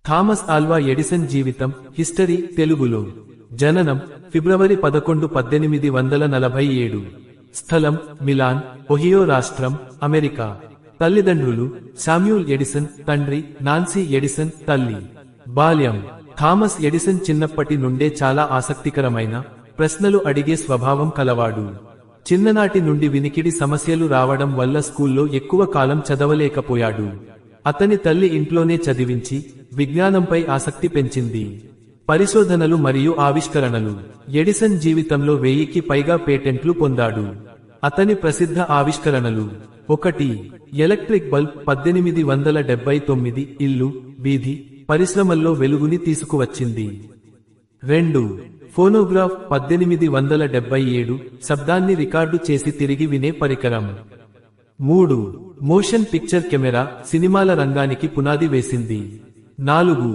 Thomas Alva Edison జీవితం history తెలుగులో జననం ఫిబ్రవరి 11, 1847. స్థలం మిలాన్, ఒహియో రాష్ట్రం, అమెరికా. తల్లిదండ్రులు శామ్యూల్ ఎడిసన్ తండ్రి, నాన్సీ ఎడిసన్ తల్లి. బాల్యం థామస్ ఎడిసన్ చిన్నప్పటి నుండే చాలా ఆసక్తికరమైన ప్రశ్నలు అడిగే స్వభావం కలవాడు. చిన్ననాటి నుండి వినికిడి సమస్యలు రావడం వల్ల స్కూల్లో ఎక్కువ కాలం చదవలేకపోయాడు. అతని తల్లి ఇంట్లోనే చదివించి విజ్ఞానంపై ఆసక్తి పెంచింది. పరిశోధనలు మరియు ఆవిష్కరణలు ఎడిసన్ జీవితంలో 1000కి పైగా పేటెంట్లు పొందాడు. అతని ప్రసిద్ధ ఆవిష్కరణలు: 1. ఎలక్ట్రిక్ బల్బ్ 1879 ఇల్లు, వీధి, పరిశ్రమల్లో వెలుగుని తీసుకువచ్చింది. 2. ఫోనోగ్రాఫ్ 1877 శబ్దాన్ని రికార్డు చేసి తిరిగి వినే పరికరం. 3. మోషన్ పిక్చర్ కెమెరా సినిమాల రంగానికి పునాది వేసింది. 4.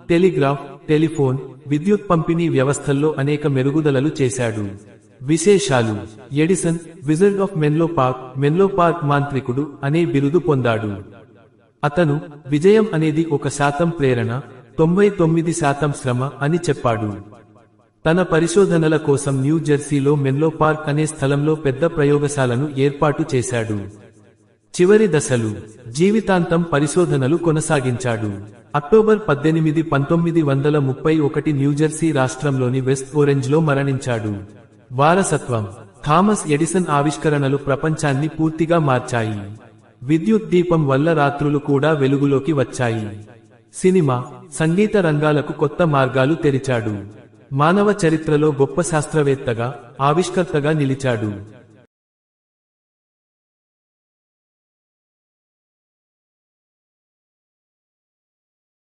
టెలిగ్రాఫ్ టెలిఫోన్, విద్యుత్ పంపిణీ వ్యవస్థల్లో అనేక మెరుగుదలలు చేశాడు. విశేషాలు: ఎడిసన్ విజర్డ్ ఆఫ్ మెన్లో పార్క్ మాంత్రికుడు అనే బిరుదు పొందాడు. అతను విజయం అనేది 1% ప్రేరణ, 99% శ్రమ అని చెప్పాడు. తన పరిశోధనల కోసం న్యూ జెర్సీలో మెన్లో పార్క్ అనే స్థలంలో పెద్ద ప్రయోగశాలను ఏర్పాటు చేశాడు. చివరి దశలు: జీవితాంతం పరిశోధనలు కొనసాగించాడు. అక్టోబర్ 18, 1931 న్యూజెర్సీ రాష్ట్రంలోని వెస్ట్ ఓరెంజ్లో మరణించాడు. వారసత్వం: థామస్ ఎడిసన్ ఆవిష్కరణలు ప్రపంచాన్ని పూర్తిగా మార్చాయి. విద్యుత్ దీపం వల్ల రాత్రులు కూడా వెలుగులోకి వచ్చాయి. సినిమా, సంగీత రంగాలకు కొత్త మార్గాలు తెరిచాడు. మానవ చరిత్రలో గొప్ప శాస్త్రవేత్తగా, ఆవిష్కర్తగా నిలిచాడు.